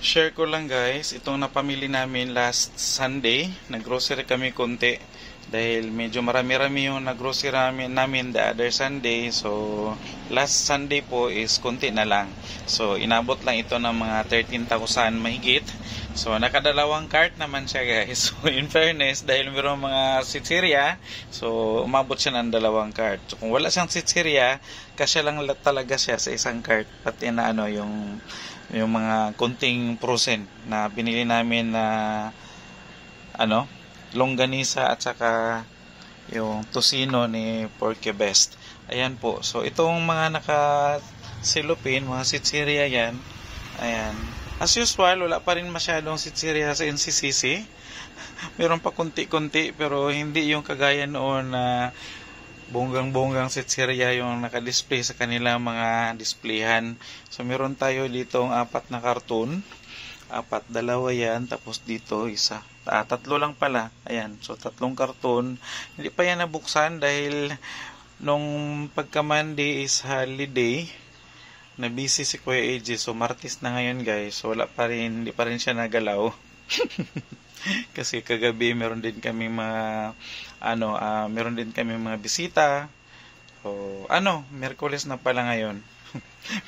Share ko lang guys, itong napamili namin last Sunday, naggrocery kami konti dahil medyo marami-rami yung naggrocery namin the other Sunday. So last Sunday po is konti na lang. So inabot lang ito ng mga 13,000 mahigit. So nakadalawang cart naman siya guys. So in fairness, dahil mayroong mga sitsirya, so umabot siya ng dalawang cart. So kung wala siyang sitsirya, kasya lang talaga siya sa isang cart. Pati na yung mga konting frozen na binili namin na longganisa at saka yung tocino ni Porky Best. Ayan po. So itong mga naka-silopin, mga sitsirya yan. Ayan. As usual, wala pa rin masyadong sitsirya sa NCCC. Meron pa kunti-kunti pero hindi yung kagaya noon na bonggang-bonggang sitsirya yung naka-display sa kanilang mga displayhan. So meron tayo ditong 4 na karton. 4, 2 yan. Tapos dito isa. 3 lang pala. Ayan. So 3 karton. Hindi pa yan nabuksan dahil nung pagka-Monday is holiday. Na busy si Kuya AJ. So Martes na ngayon guys. So wala pa rin. Hindi pa rin siya nagalaw. Kasi kagabi meron din kami mga bisita. So Miyerkules na pala ngayon.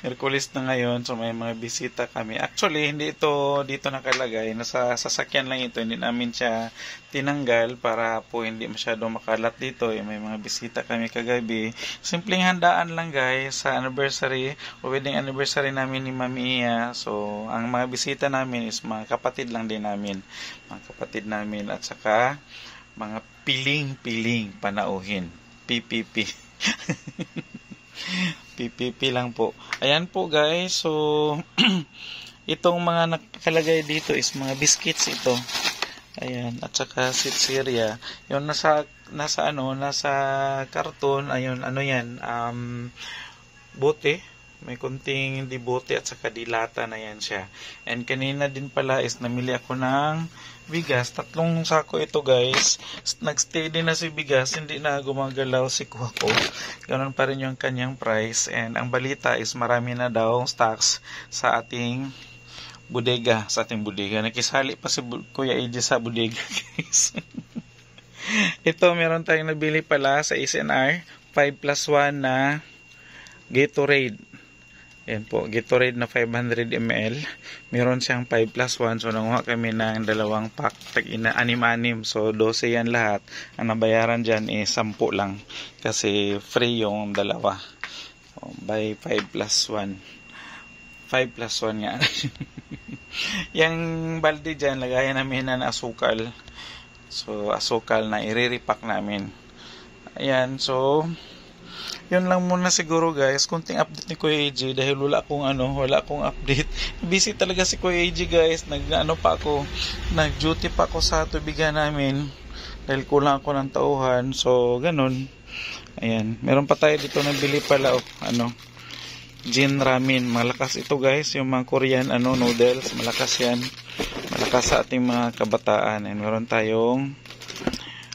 Miyerkules na ngayon, so may mga bisita kami. Actually, hindi ito dito nakalagay. Nasa sasakyan lang ito. Hindi namin siya tinanggal para po hindi masyado makalat dito. May mga bisita kami kagabi. Simpleng handaan lang guys sa anniversary o wedding anniversary namin ni Mami Iya. So, ang mga bisita namin is mga kapatid lang din namin. Mga kapatid namin at saka mga piling-piling panauhin. PPP. PPP lang po. Ayan po guys. So itong mga nakalagay dito is mga biscuits ito. Ayan, at saka sitsirya. Yung nasa karton, ayun, yan, bote. May kunting di bote at saka dilata na yan siya. And kanina din pala is namili ako ng bigas. 3 sako ito guys. Nagstay din na si bigas. Hindi na gumagalaw si kuha ko. Ganon pa rin yung kanyang price. And ang balita is marami na daw stocks sa ating bodega. Nakisali pa si Kuya AJ sa bodega guys. Ito meron tayong nabili pala sa SNR. 5+1 na Gatorade. Ayan po, Gatorade na 500 ml. Meron siyang 5+1. So, nanguha kami ng 2 pack. Tag-ina, 6. So, 12 yan lahat. Ang nabayaran dyan is 10 lang. Kasi free yung 2. So, by 5+1. 5+1 nga. Yung balde dyan, lagayan namin ng asukal. So, asukal na i-repack namin. Ayan, so yun lang muna siguro guys, kunting update ni Kuya AJ dahil wala akong update. Busy talaga si Kuya AJ guys, nag-duty pa ako sa tubigan namin dahil kulang ako ng tauhan. So ganun. Ayan, meron pa tayo dito nabili pala Jin Ramen. Malakas ito guys, yung mga Korean noodles, malakas yan. Malakas sa ating mga kabataan. And meron tayong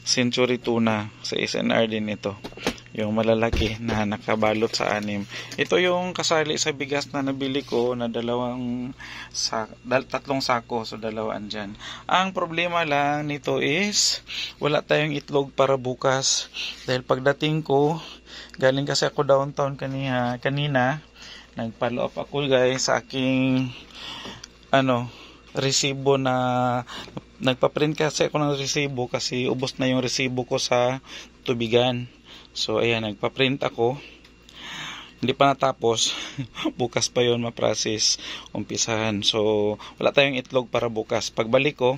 Century Tuna sa SNR din ito. Yung malalaki na nakabalot sa 6. Ito yung kasali sa bigas na nabili ko na 3 sako. So 2 andyan. Ang problema lang nito is wala tayong itlog para bukas. Dahil pagdating ko, galing kasi ako downtown kanina. Nag-follow up ako guys sa aking resibo na nagpa-print kasi ako ng resibo kasi ubos na yung resibo ko sa tubigan. So ayan, nagpa-print ako. Hindi pa natapos. Bukas pa yon ma-process, umpisahan. So wala tayong itlog para bukas. Pagbalik ko,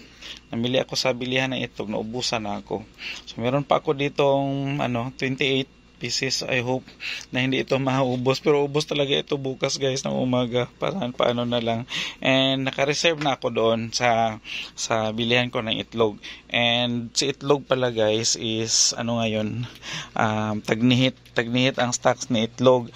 namili ako sa bilihan ng itlog, naubusan na ako. So meron pa ako ditong 28 pieces. I hope na hindi ito maubos, pero ubos talaga ito bukas guys ng umaga. Paano na lang. And naka-reserve na ako doon sa bilihan ko ng itlog. And si itlog pala guys is ngayon, tagnihit ang stocks ni itlog.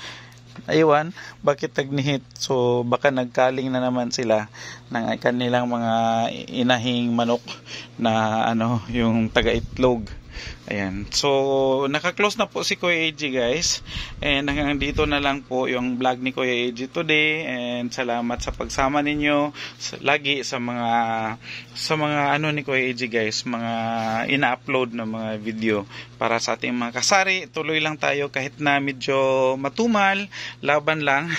Aywan, bakit tagnihit? So baka nagkaling na naman sila ng kanilang mga inahing manok na yung taga-itlog. Ayan. So, naka-close na po si Kuya AJ guys. And hanggang dito na lang po yung vlog ni Kuya AJ today. And salamat sa pagsama ninyo lagi sa mga ano ni Kuya AJ guys, mga ina-upload na mga video para sa ating mga kasari. Tuloy lang tayo kahit na medyo matumal, laban lang.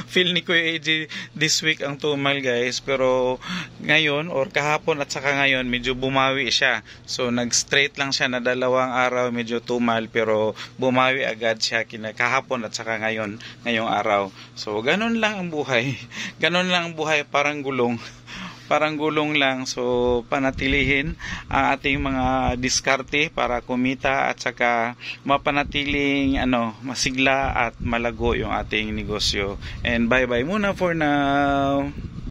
Feel ni Kuya AJ this week ang tumal guys, pero ngayon or kahapon at saka ngayon medyo bumawi siya. So nag-straight lang siya na 2 araw, medyo tumal, pero bumawi agad siya kahapon at saka ngayong araw. So ganun lang ang buhay. Ganun lang ang buhay, parang gulong. Parang gulong lang. So panatilihin ang ating mga diskarte para kumita at saka mapanatiling masigla at malago yung ating negosyo. And bye bye muna for now.